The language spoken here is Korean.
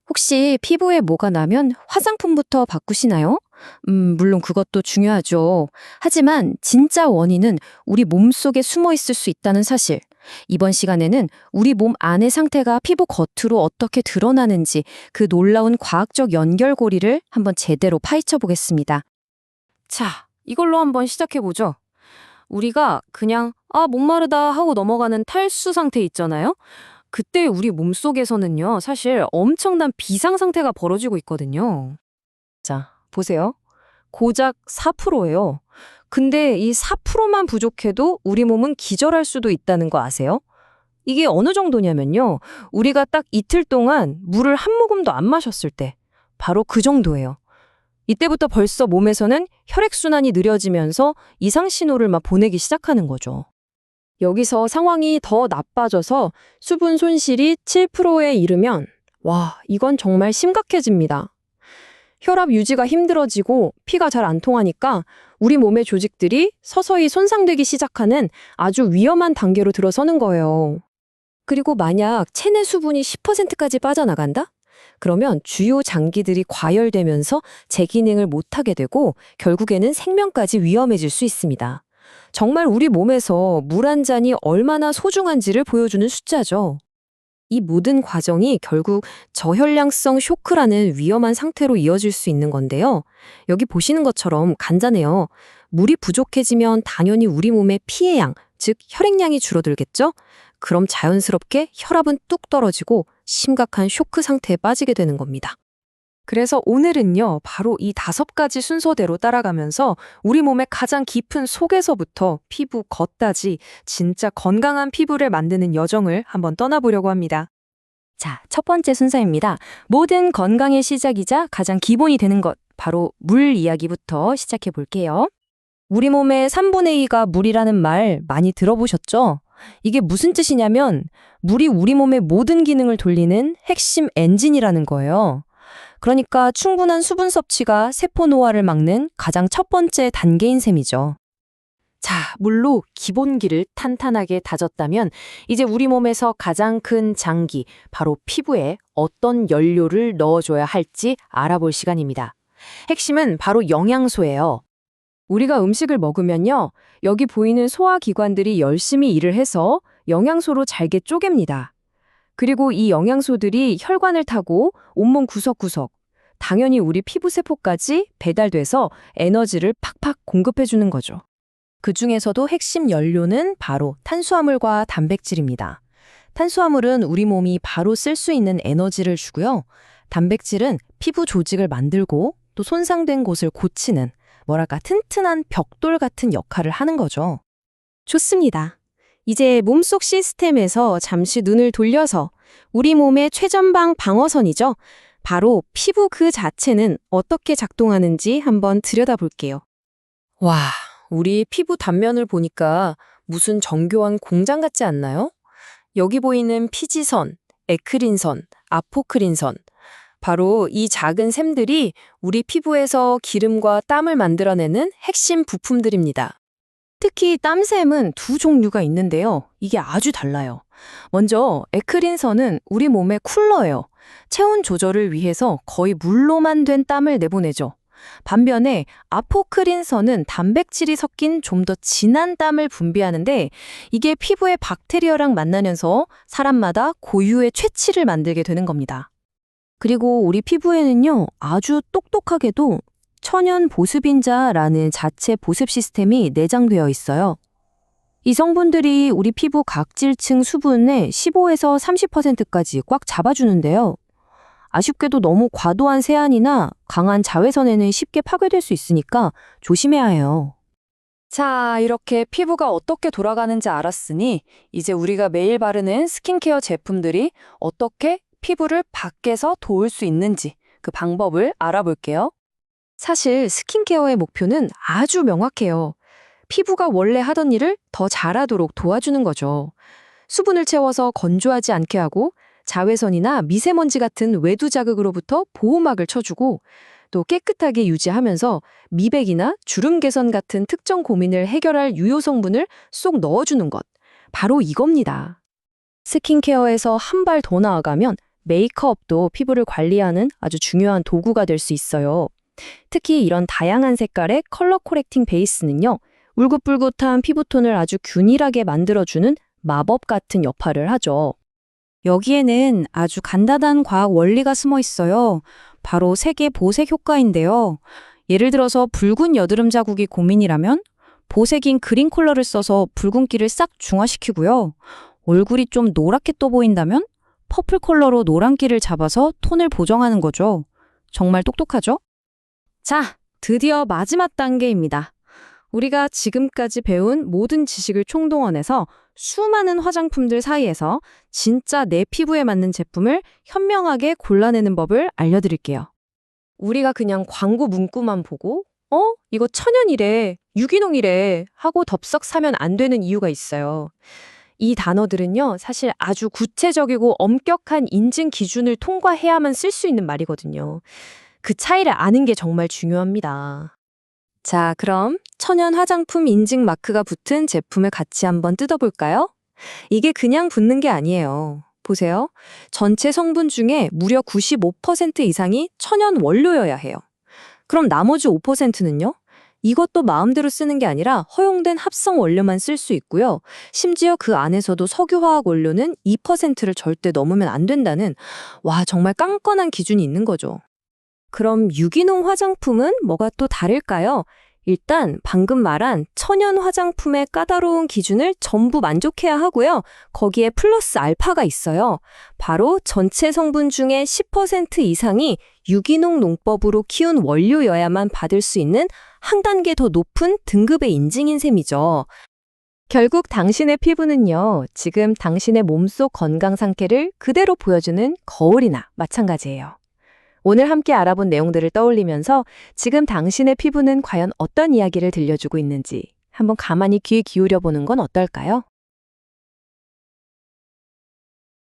혹시 피부에 뭐가 나면 화장품부터 바꾸시나요? 물론 그것도 중요하죠. 하지만 진짜 원인은 우리 몸속에 숨어 있을 수 있다는 사실. 이번 시간에는 우리 몸 안의 상태가 피부 겉으로 어떻게 드러나는지 그 놀라운 과학적 연결고리를 한번 제대로 파헤쳐 보겠습니다. 자, 이걸로 한번 시작해 보죠. 우리가 그냥 목마르다 하고 넘어가는 탈수 상태 있잖아요. 그때 우리 몸속에서는요, 사실 엄청난 비상 상태가 벌어지고 있거든요. 자, 보세요. 고작 4%예요. 근데 이 4%만 부족해도 우리 몸은 기절할 수도 있다는 거 아세요? 이게 어느 정도냐면요. 우리가 딱 이틀 동안 물을 한 모금도 안 마셨을 때, 바로 그 정도예요. 이때부터 벌써 몸에서는 혈액순환이 느려지면서 이상 신호를 막 보내기 시작하는 거죠. 여기서 상황이 더 나빠져서 수분 손실이 7%에 이르면 이건 정말 심각해집니다. 혈압 유지가 힘들어지고 피가 잘 안 통하니까 우리 몸의 조직들이 서서히 손상되기 시작하는 아주 위험한 단계로 들어서는 거예요. 그리고 만약 체내 수분이 10%까지 빠져나간다? 그러면 주요 장기들이 과열되면서 재기능을 못하게 되고 결국에는 생명까지 위험해질 수 있습니다. 정말 우리 몸에서 물 한 잔이 얼마나 소중한지를 보여주는 숫자죠. 이 모든 과정이 결국 저혈량성 쇼크라는 위험한 상태로 이어질 수 있는 건데요. 여기 보시는 것처럼 간단해요. 물이 부족해지면 당연히 우리 몸의 피의 양, 즉 혈액량이 줄어들겠죠? 그럼 자연스럽게 혈압은 뚝 떨어지고 심각한 쇼크 상태에 빠지게 되는 겁니다. 그래서 오늘은요, 바로 이 5가지 순서대로 따라가면서 우리 몸의 가장 깊은 속에서부터 피부 겉까지 진짜 건강한 피부를 만드는 여정을 한번 떠나보려고 합니다. 자, 첫 번째 순서입니다. 모든 건강의 시작이자 가장 기본이 되는 것, 바로 물 이야기부터 시작해 볼게요. 우리 몸의 3분의 2가 물이라는 말 많이 들어보셨죠? 이게 무슨 뜻이냐면 물이 우리 몸의 모든 기능을 돌리는 핵심 엔진이라는 거예요. 그러니까 충분한 수분 섭취가 세포 노화를 막는 가장 첫 번째 단계인 셈이죠. 자, 물로 기본기를 탄탄하게 다졌다면 이제 우리 몸에서 가장 큰 장기, 바로 피부에 어떤 연료를 넣어줘야 할지 알아볼 시간입니다. 핵심은 바로 영양소예요. 우리가 음식을 먹으면요, 여기 보이는 소화기관들이 열심히 일을 해서 영양소로 잘게 쪼갭니다. 그리고 이 영양소들이 혈관을 타고 온몸 구석구석, 당연히 우리 피부세포까지 배달돼서 에너지를 팍팍 공급해주는 거죠. 그 중에서도 핵심 연료는 바로 탄수화물과 단백질입니다. 탄수화물은 우리 몸이 바로 쓸 수 있는 에너지를 주고요. 단백질은 피부 조직을 만들고 또 손상된 곳을 고치는 튼튼한 벽돌 같은 역할을 하는 거죠. 좋습니다. 이제 몸속 시스템에서 잠시 눈을 돌려서 우리 몸의 최전방 방어선이죠. 바로 피부 그 자체는 어떻게 작동하는지 한번 들여다볼게요. 와, 우리 피부 단면을 보니까 무슨 정교한 공장 같지 않나요? 여기 보이는 피지선, 에크린선, 아포크린선. 바로 이 작은 샘들이 우리 피부에서 기름과 땀을 만들어내는 핵심 부품들입니다. 특히 땀샘은 두 종류가 있는데요. 이게 아주 달라요. 먼저 에크린선은 우리 몸의 쿨러예요. 체온 조절을 위해서 거의 물로만 된 땀을 내보내죠. 반면에 아포크린선은 단백질이 섞인 좀 더 진한 땀을 분비하는데 이게 피부의 박테리아랑 만나면서 사람마다 고유의 퇴치를 만들게 되는 겁니다. 그리고 우리 피부에는요, 아주 똑똑하게도 천연 보습인자라는 자체 보습 시스템이 내장되어 있어요. 이 성분들이 우리 피부 각질층 수분의 15에서 30%까지 꽉 잡아주는데요. 아쉽게도 너무 과도한 세안이나 강한 자외선에는 쉽게 파괴될 수 있으니까 조심해야 해요. 자, 이렇게 피부가 어떻게 돌아가는지 알았으니 이제 우리가 매일 바르는 스킨케어 제품들이 어떻게 피부를 밖에서 도울 수 있는지 그 방법을 알아볼게요. 사실 스킨케어의 목표는 아주 명확해요. 피부가 원래 하던 일을 더 잘하도록 도와주는 거죠. 수분을 채워서 건조하지 않게 하고 자외선이나 미세먼지 같은 외두 자극으로부터 보호막을 쳐주고 또 깨끗하게 유지하면서 미백이나 주름 개선 같은 특정 고민을 해결할 유효 성분을 쏙 넣어주는 것. 바로 이겁니다. 스킨케어에서 한 발 더 나아가면 메이크업도 피부를 관리하는 아주 중요한 도구가 될 수 있어요. 특히 이런 다양한 색깔의 컬러 코렉팅 베이스는요, 울긋불긋한 피부톤을 아주 균일하게 만들어주는 마법 같은 역할을 하죠. 여기에는 아주 간단한 과학 원리가 숨어 있어요. 바로 색의 보색 효과인데요. 예를 들어서 붉은 여드름 자국이 고민이라면 보색인 그린 컬러를 써서 붉은기를 싹 중화시키고요. 얼굴이 좀 노랗게 떠 보인다면 퍼플 컬러로 노란기를 잡아서 톤을 보정하는 거죠. 정말 똑똑하죠? 자, 드디어 마지막 단계입니다. 우리가 지금까지 배운 모든 지식을 총동원해서 수많은 화장품들 사이에서 진짜 내 피부에 맞는 제품을 현명하게 골라내는 법을 알려드릴게요. 우리가 그냥 광고 문구만 보고 이거 천연이래, 유기농이래 하고 덥석 사면 안 되는 이유가 있어요. 이 단어들은요, 사실 아주 구체적이고 엄격한 인증 기준을 통과해야만 쓸 수 있는 말이거든요. 그 차이를 아는 게 정말 중요합니다. 자, 그럼 천연 화장품 인증 마크가 붙은 제품을 같이 한번 뜯어볼까요? 이게 그냥 붙는 게 아니에요. 보세요. 전체 성분 중에 무려 95% 이상이 천연 원료여야 해요. 그럼 나머지 5%는요? 이것도 마음대로 쓰는 게 아니라 허용된 합성 원료만 쓸 수 있고요. 심지어 그 안에서도 석유화학 원료는 2%를 절대 넘으면 안 된다는, 와, 정말 깐깐한 기준이 있는 거죠. 그럼 유기농 화장품은 뭐가 또 다를까요? 일단 방금 말한 천연 화장품의 까다로운 기준을 전부 만족해야 하고요. 거기에 플러스 알파가 있어요. 바로 전체 성분 중에 10% 이상이 유기농 농법으로 키운 원료여야만 받을 수 있는 한 단계 더 높은 등급의 인증인 셈이죠. 결국 당신의 피부는요, 지금 당신의 몸속 건강 상태를 그대로 보여주는 거울이나 마찬가지예요. 오늘 함께 알아본 내용들을 떠올리면서 지금 당신의 피부는 과연 어떤 이야기를 들려주고 있는지 한번 가만히 귀 기울여 보는 건 어떨까요?